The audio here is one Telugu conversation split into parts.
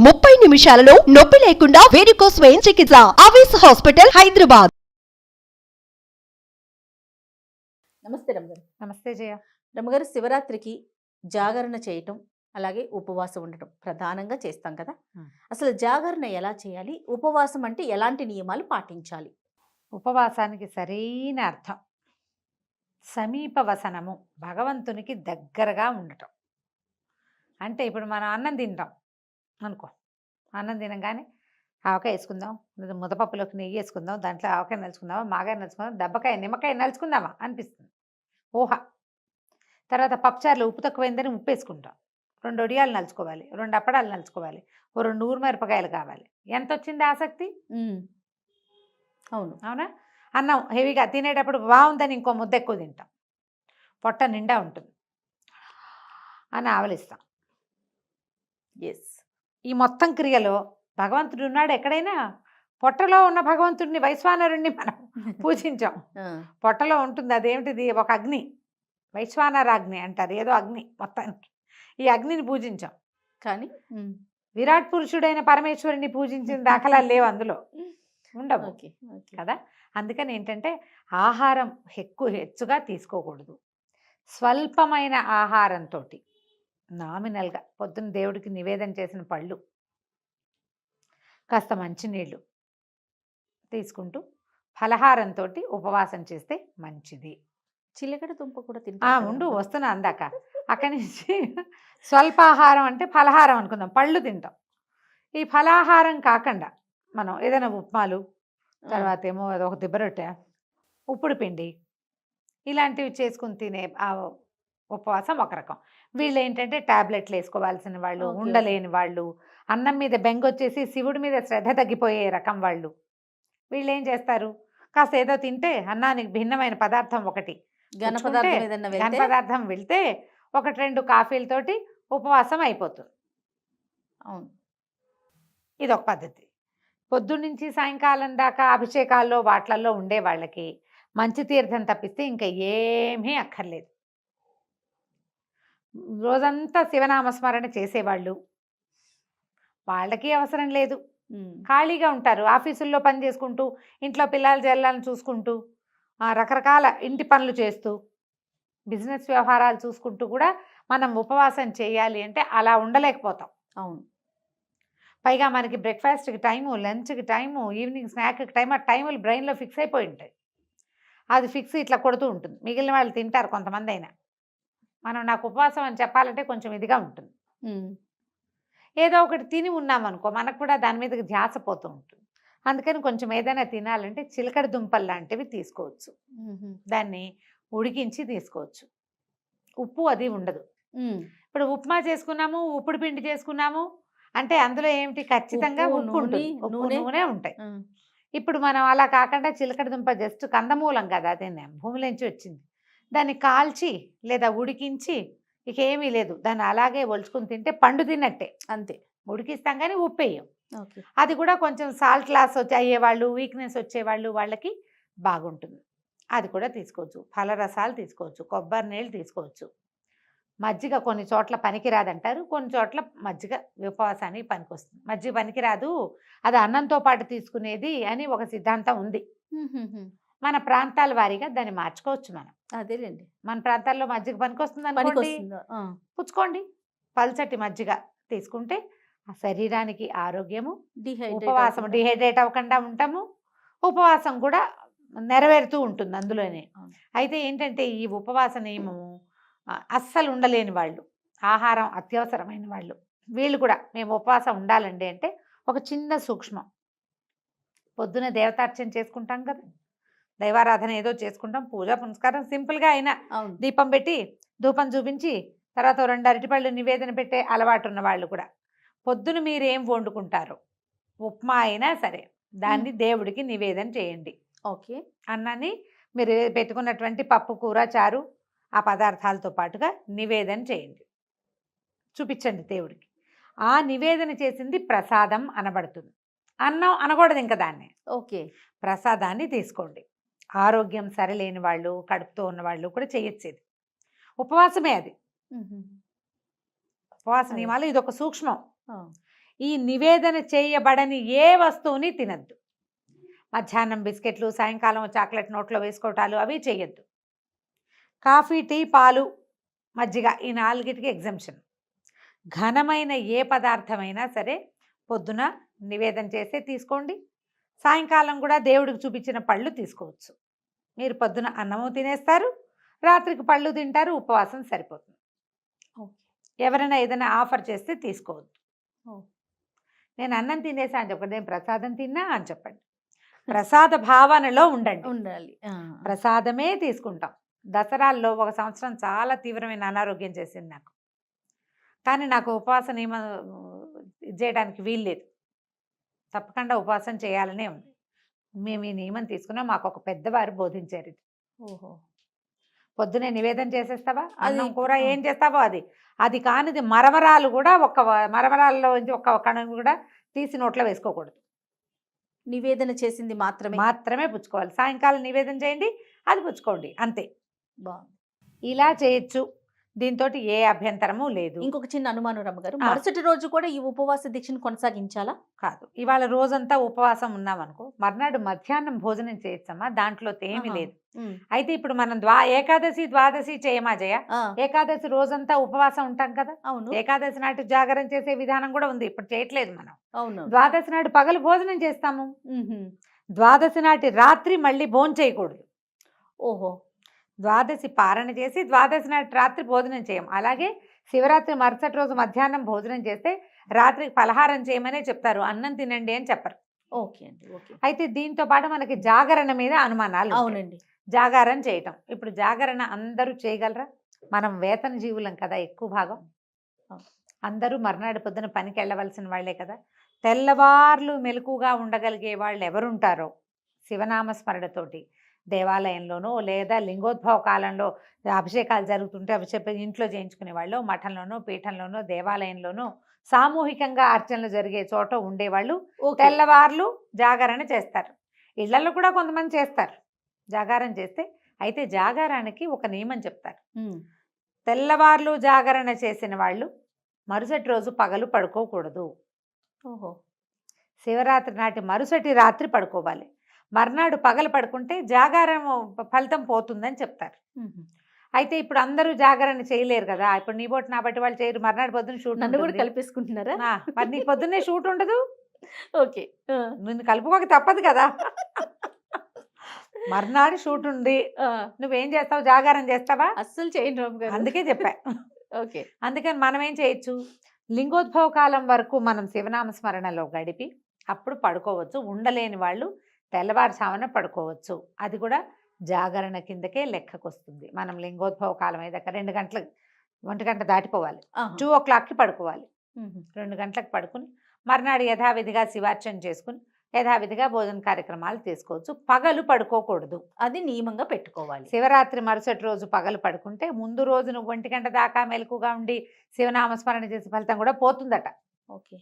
30 నిమిషాలలో నొప్పి లేకుండా వేడికోస్ స్వయం చికిత్స. ఆవేశ హాస్పిటల్, హైదరాబాద్. నమస్తే రమ్మగారు. నమస్తే జయ. రమ్మగారు, శివరాత్రికి జాగరణ చేయటం, అలాగే ఉపవాసం ఉండటం ప్రధానంగా చేస్తాం కదా. అసలు జాగరణ ఎలా చేయాలి, ఉపవాసం అంటే ఎలాంటి నియమాలు పాటించాలి? ఉపవాసానికి సరైన అర్థం సమీప వసనము, భగవంతునికి దగ్గరగా ఉండటం. అంటే ఇప్పుడు మనం అన్నం తింటాం అనుకో, అన్నం తినగానే ఆవకాయ వేసుకుందాం, లేదా ముద్దపప్పులోకి నెయ్యి వేసుకుందాం, దాంట్లో ఆవకాయ నలుచుకుందామా, మాగాయ నలుచుకుందాం, దెబ్బకాయ నిమ్మకాయ నలుచుకుందామా అనిపిస్తుంది ఊహ. తర్వాత పప్పుచారులో ఉప్పు తక్కువైందని ఉప్పు వేసుకుంటాం, 2 వడియాలు నలుచుకోవాలి, 2 అప్పడాలు నలుచుకోవాలి, ఓ 2 ఊరుమిరపకాయలు కావాలి. ఎంత వచ్చింది ఆసక్తి? అవును, అవునా? అన్నం హెవీగా తినేటప్పుడు బాగుందని ఇంకో ముద్ద ఎక్కువ తింటాం, పొట్ట నిండా ఉంటుంది అని ఆవలిస్తాం. ఎస్. ఈ మొత్తం క్రియలో భగవంతుడు ఉన్నాడు ఎక్కడైనా. పొట్టలో ఉన్న భగవంతుడిని, వైశ్వానరుణ్ణి మనం పూజించాం. పొట్టలో ఉంటుంది, అదేమిటిది, ఒక అగ్ని, వైశ్వానరాగ్ని అంటారు, ఏదో అగ్ని. మొత్తానికి ఈ అగ్నిని పూజించాం. కానీ విరాట్ పురుషుడైన పరమేశ్వరుని పూజించిన దాఖలాలు లేవు, అందులో ఉండవు కదా. అందుకని ఏంటంటే ఆహారం హెచ్చుగా తీసుకోకూడదు. స్వల్పమైన ఆహారంతో, నామినల్గా పొద్దున్న దేవుడికి నివేదన చేసిన పళ్ళు, కాస్త మంచినీళ్ళు తీసుకుంటూ ఫలహారంతో ఉపవాసం చేస్తే మంచిది. చిలకడ దుంప కూడా ఉండు, వస్తున్నా అందాక. అక్కడి నుంచి స్వల్పాహారం అంటే ఫలహారం అనుకుందాం, పళ్ళు తింటాం. ఈ ఫలాహారం కాకుండా మనం ఏదైనా ఉప్మాలు, తర్వాత ఏమో ఒక దిబ్బరొట్టె, ఉప్పుడు పిండి, ఇలాంటివి చేసుకుని తినే ఉపవాసం ఒక రకం. వీళ్ళు ఏంటంటే టాబ్లెట్లు వేసుకోవాల్సిన వాళ్ళు, ఉండలేని వాళ్ళు, అన్నం మీద బెంగొచ్చేసి శివుడి మీద శ్రద్ధ తగ్గిపోయే రకం వాళ్ళు. వీళ్ళు ఏం చేస్తారు, కాస్త ఏదో తింటే అన్నానికి భిన్నమైన పదార్థం ఒకటి, ఘన పదార్థం వెళ్తే 1-2 కాఫీలతోటి ఉపవాసం అయిపోతుంది. అవును, ఇదొక పద్ధతి. పొద్దున్నుంచి సాయంకాలం దాకా అభిషేకాల్లో వాట్లల్లో ఉండే వాళ్ళకి మంచి తీర్థం తప్పిస్తే ఇంకా ఏమీ అక్కర్లేదు. రోజంతా శివనామస్మరణ చేసేవాళ్ళు, వాళ్ళకి అవసరం లేదు. ఖాళీగా ఉంటారు, ఆఫీసుల్లో పని చేసుకుంటూ, ఇంట్లో పిల్లల జల్లాలను చూసుకుంటూ, రకరకాల ఇంటి పనులు చేస్తూ, బిజినెస్ వ్యవహారాలు చూసుకుంటూ కూడా మనం ఉపవాసం చేయాలి అంటే అలా ఉండలేకపోతాం. అవును. పైగా మనకి బ్రేక్ఫాస్ట్కి టైము, లంచ్కి టైము, ఈవినింగ్ స్నాక్కి టైం, ఆ టైములు బ్రెయిన్లో ఫిక్స్ అయిపోయి ఉంటాయి. అది ఫిక్స్ ఇట్లా కొడుతూ ఉంటుంది. మిగిలిన వాళ్ళు తింటారు కొంతమంది అయినా. మనం నాకు ఉపవాసం అని చెప్పాలంటే కొంచెం ఇదిగా ఉంటుంది. ఏదో ఒకటి తిని ఉన్నామనుకో, మనకు కూడా దాని మీదకి ధ్యాస పోతూ ఉంటుంది. అందుకని కొంచెం ఏదైనా తినాలంటే చిలకడ దుంపలు లాంటివి తీసుకోవచ్చు, దాన్ని ఉడికించి తీసుకోవచ్చు. ఉప్పు అది ఉండదు. ఇప్పుడు ఉప్మా చేసుకున్నాము, ఉప్పుడు పిండి చేసుకున్నాము అంటే అందులో ఏమిటి, ఖచ్చితంగా ఉప్పు ఉంటుంది, నూనె ఉంటాయి. ఇప్పుడు మనం అలా కాకుండా చిలకడ దుంప జస్ట్ కందమూలం కదా, అదే భూమిలోంచి వచ్చింది, దాన్ని కాల్చి లేదా ఉడికించి, ఇక ఏమీ లేదు, దాన్ని అలాగే ఒలుచుకుని తింటే పండు తిన్నట్టే, అంతే. ఉడికిస్తాం కానీ ఉప్పు వేయం. అది కూడా కొంచెం సాల్ట్ లాస్ అయ్యేవాళ్ళు, వీక్నెస్ వచ్చేవాళ్ళు, వాళ్ళకి బాగుంటుంది. అది కూడా తీసుకోవచ్చు. ఫలరసాలు తీసుకోవచ్చు, కొబ్బరి నీళ్ళు తీసుకోవచ్చు. మజ్జిగ కొన్ని చోట్ల పనికిరాదంటారు, కొన్ని చోట్ల మజ్జిగ ఉపవాసానికి పనికొస్తుంది. మజ్జిగ పనికిరాదు, అది అన్నంతో పాటు తీసుకునేది అని ఒక సిద్ధాంతం ఉంది. మన ప్రాంతాల వారీగా దాన్ని మార్చుకోవచ్చు మనం. అదేలేండి, మన ప్రాంతాల్లో మజ్జిగ పనికొస్తుంది అనుకోండి, పుచ్చుకోండి. పల్చటి మజ్జిగ తీసుకుంటే ఆ శరీరానికి ఆరోగ్యము, ఉపవాసం డిహైడ్రేట్ అవ్వకుండా ఉంటాము, ఉపవాసం కూడా నెరవేరుతూ ఉంటుంది అందులోనే. అయితే ఏంటంటే ఈ ఉపవాస నియమము అస్సలు ఉండలేని వాళ్ళు, ఆహారం అత్యవసరమైన వాళ్ళు, వీళ్ళు కూడా మేము ఉపవాసం ఉండాలండి అంటే ఒక చిన్న సూక్ష్మం. పొద్దున దేవతార్చన చేసుకుంటాం కదా, దైవారాధన ఏదో చేసుకుంటాం, పూజ పునస్కారం సింపుల్గా అయినా దీపం పెట్టి ధూపం చూపించి తర్వాత 2 అరటిపళ్ళు నివేదన పెట్టే అలవాటు ఉన్న వాళ్ళు కూడా పొద్దున మీరేం వండుకుంటారో, ఉప్మా అయినా సరే దాన్ని దేవుడికి నివేదన చేయండి. ఓకే. అన్నాన్ని మీరు పెట్టుకున్నటువంటి పప్పు, కూర, చారు, ఆ పదార్థాలతో పాటుగా నివేదన చేయండి, చూపించండి దేవుడికి. ఆ నివేదన చేసింది ప్రసాదం అనబడుతుంది, అన్నం అనకూడదు ఇంకా దాన్ని. ఓకే. ప్రసాదాన్ని తీసుకోండి. ఆరోగ్యం సరిలేని వాళ్ళు, కడుపుతో ఉన్నవాళ్ళు కూడా చేయొచ్చేది ఉపవాసమే. అది ఉపవాస నియమాలు, ఇది ఒక సూక్ష్మం. ఈ నివేదన చేయబడని ఏ వస్తువుని తినద్దు. మధ్యాహ్నం బిస్కెట్లు, సాయంకాలం చాక్లెట్ నోట్లో వేసుకోవటాలు అవి చేయొద్దు. కాఫీ, టీ, పాలు, మజ్జిగ ఈ 4టికి ఎగ్జంప్షన్. ఘనమైన ఏ పదార్థమైనా సరే పొద్దున నివేదన చేస్తే తీసుకోండి. సాయంకాలం కూడా దేవుడికి చూపించిన పళ్ళు తీసుకోవచ్చు. మీరు పొద్దున అన్నము తినేస్తారు, రాత్రికి పళ్ళు తింటారు, ఉపవాసం సరిపోతుంది. ఎవరైనా ఏదైనా ఆఫర్ చేస్తే తీసుకోవద్దు. నేను అన్నం తినేసా అని చెప్పండి, నేను ప్రసాదం తిన్నా అని చెప్పండి. ప్రసాద భావనలో ఉండాలి. ప్రసాదమే తీసుకుంటాం. దసరాల్లో ఒక సంవత్సరం చాలా తీవ్రమైన అనారోగ్యం చేసింది నాకు. కానీ నాకు ఉపవాస నియమం చేయడానికి వీల్లేదు. తప్పకుండా ఉపవాసం చేయాలనే ఉంది. మేము ఈ నియమం తీసుకున్నాం. మాకు ఒక పెద్దవారు బోధించారు ఇది. ఓహో, పొద్దునే నివేదన చేసేస్తావా, అన్నం కూర ఏం చేస్తావో అది కానిది మరమరాలు కూడా మరమరాల్లో ఒక కణం కూడా తీసి నోట్లో వేసుకోకూడదు. నివేదన చేసింది మాత్రమే పుచ్చుకోవాలి. సాయంకాలం నివేదన చేయండి, అది పుచ్చుకోండి, అంతే. బాగుంది. ఇలా చేయొచ్చు. దీంతో ఏ అభ్యంతరము లేదు. ఇంకొక చిన్న అనుమానం రమ్మగారు, మరుసటి రోజు కూడా ఈ ఉపవాస దీక్షను కొనసాగించాలా? కాదు, ఇవాళ రోజంతా ఉపవాసం ఉన్నామనుకో, మర్నాడు మధ్యాహ్నం భోజనం చేయొచ్చమ్మా, దాంట్లో ఏమీ లేదు. అయితే ఇప్పుడు మనం ఏకాదశి, ద్వాదశి చేయమా జయ? ఏకాదశి రోజంతా ఉపవాసం ఉంటాం కదా. అవును. ఏకాదశి నాటి జాగరణ చేసే విధానం కూడా ఉంది, ఇప్పుడు చేయట్లేదు మనం. అవును. ద్వాదశి నాటి పగలు భోజనం చేస్తాము. ద్వాదశి నాటి రాత్రి మళ్ళీ భోజనం చేయకూడదు. ఓహో. ద్వాదశి పారణ చేసి ద్వాదశి నాటి రాత్రి భోజనం చేయం. అలాగే శివరాత్రి మరుసటి రోజు మధ్యాహ్నం భోజనం చేస్తే రాత్రికి పలహారం చేయమనే చెప్తారు, అన్నం తినండి అని చెప్పరు. ఓకే అండి, ఓకే. అయితే దీంతో పాటు మనకి జాగరణ మీద అనుమానాలు. అవునండి. జాగారం చేయటం, ఇప్పుడు జాగరణ అందరూ చేయగలరా? మనం వేతన జీవులం కదా, ఎక్కువ భాగం అందరూ మర్నాడు పొద్దున పనికి వెళ్ళవలసిన వాళ్లే కదా. తెల్లవార్లు మెలకుగా ఉండగలిగే వాళ్ళు ఎవరుంటారో శివనామస్మరణతోటి దేవాలయంలోనో లేదా లింగోద్భవ కాలంలో అభిషేకాలు జరుగుతుంటే అభిషేకం ఇంట్లో చేయించుకునే వాళ్ళు, మఠంలోనో పీఠంలోనో దేవాలయంలోనో సామూహికంగా అర్చనలు జరిగే చోట ఉండేవాళ్ళు తెల్లవార్లు జాగరణ చేస్తారు. ఇళ్లలో కూడా కొంతమంది చేస్తారు జాగారం చేస్తే. అయితే జాగారానికి ఒక నియమం చెప్తారు. తెల్లవార్లు జాగరణ చేసిన వాళ్ళు మరుసటి రోజు పగలు పడుకోకూడదు. ఓహో. శివరాత్రి నాటి మరుసటి రాత్రి పడుకోవాలి. మర్నాడు పగలు పడుకుంటే జాగారం ఫలితం పోతుందని చెప్తారు. అయితే ఇప్పుడు అందరూ జాగరణ చేయలేరు కదా. ఇప్పుడు నీ బోటి నా బట్టి వాళ్ళు చేయరు. మర్నాడు పొద్దున్న షూట్ నన్ను కూడా కలిపేసుకుంటున్నారా? మరి నీ పొద్దున్నే షూట్ ఉండదు. ఓకే, నిన్ను కలుపుకోక తప్పదు కదా. మర్నాడు షూట్ ఉంది, నువ్వేం చేస్తావు? జాగారం చేస్తావా? అస్సలు చేయను రాము గారు. అందుకే చెప్పా. ఓకే. అందుకని మనం ఏం చేయొచ్చు, లింగోద్భవ కాలం వరకు మనం శివనామ స్మరణలో గడిపి అప్పుడు పడుకోవచ్చు. ఉండలేని వాళ్ళు తెల్లవారుజామున పడుకోవచ్చు. అది కూడా జాగరణ కిందకే లెక్కకు వస్తుంది. మనం లింగోద్భవ కాలం అయ్యాక 2 గంటలకు 1 గంట దాటిపోవాలి, 2 o'clockకి పడుకోవాలి. 2 గంటలకు పడుకుని మర్నాడు యథావిధిగా శివార్చన చేసుకుని యథావిధిగా భోజన కార్యక్రమాలు తీసుకోవచ్చు. పగలు పడుకోకూడదు, అది నియమంగా పెట్టుకోవాలి. శివరాత్రి మరుసటి రోజు పగలు పడుకుంటే ముందు రోజు నువ్వు 1 గంట దాకా మెలకుగా ఉండి శివనామస్మరణ చేసే ఫలితం కూడా పోతుందట. ఓకే.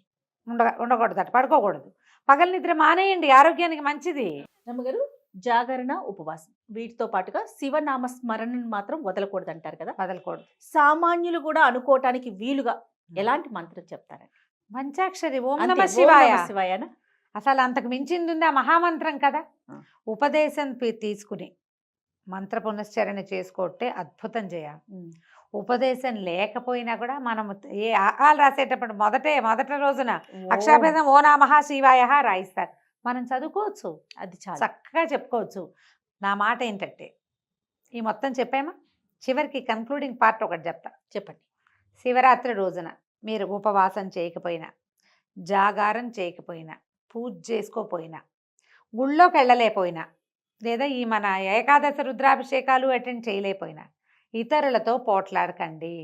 ఉండకూడదట, పడుకోకూడదు. పగలు నిద్ర మానేయండి, ఆరోగ్యానికి మంచిది. రమ్మగారు, జాగరణ, ఉపవాసం వీటితో పాటుగా శివనామ స్మరణను మాత్రం వదలకూడదు అంటారు కదా. వదలకూడదు. సామాన్యులు కూడా అనుకోవటానికి వీలుగా ఎలాంటి మంత్రం చెప్తారండి? పంచాక్షరి ఓం అంతే, నమ ఓం శివాయ. నమః శివాయనా? అసలు అంతకు మించింది ఉంది ఆ మహామంత్రం కదా. ఉపదేశం తీసుకుని మంత్ర పునశ్చరణ చేసుకుంటే అద్భుతం చేయాలి. ఉపదేశం లేకపోయినా కూడా మనం ఏ ఆకాలు రాసేటప్పుడు మొదట రోజున అక్షరభేదం ఓ నమః శివాయ రాయిస్తారు. మనం చదువుకోవచ్చు, అది చాలా చక్కగా చెప్పుకోవచ్చు. నా మాట ఏంటంటే ఈ మొత్తం చెప్పామా, చివరికి కన్క్లూడింగ్ పార్ట్ ఒకటి చెప్తా. చెప్పండి. శివరాత్రి రోజున మీరు ఉపవాసం చేయకపోయినా, జాగారం చేయకపోయినా, పూజ చేసుకోపోయినా, గుళ్ళోకి వెళ్ళలేకపోయినా, లేదా ఈ మన ఏకాదశి రుద్రాభిషేకాలు అటెండ్ చేయలేకపోయినా ఇతరులతో పోట్లాడకండి.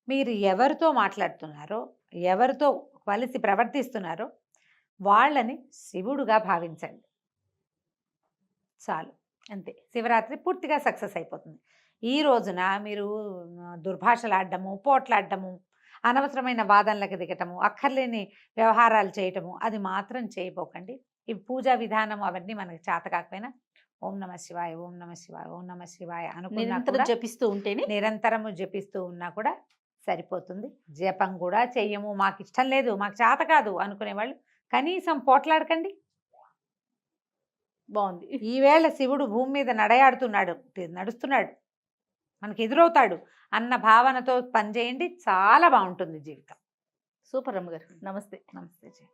మీరు ఎవరితో మాట్లాడుతున్నారో, ఎవరితో కలిసి ప్రవర్తిస్తున్నారో వాళ్ళని శివుడుగా భావించండి. చాలు, అంతే. శివరాత్రి పూర్తిగా సక్సెస్ అయిపోతుంది. ఈ రోజున మీరు దుర్భాషలాడడము, పోట్లాడడము, అనవసరమైన వాదనలకు దిగటము, అక్కర్లేని వ్యవహారాలు చేయటము అది మాత్రం చేయబోకండి. ఈ పూజా విధానం అవన్నీ మనకి చేత కాకపోయినా ఓం నమ శివాయ, ఓం నమ శివాయ, ఓం నమ శివాయ అనుకున్నా కూడా జపిస్తూ ఉంటేనే, నిరంతరము జపిస్తూ ఉన్నా కూడా సరిపోతుంది. జపం కూడా చెయ్యము, మాకు ఇష్టం లేదు, మాకు చేత కాదు అనుకునేవాళ్ళు కనీసం పోట్లాడకండి. బాగుంది. ఈవేళ శివుడు భూమి మీద నడుస్తున్నాడు, మనకి ఎదురవుతాడు అన్న భావనతో పనిచేయండి, చాలా బాగుంటుంది జీవితం. సూపర్ రమ్మగారు. నమస్తే. నమస్తే జీ.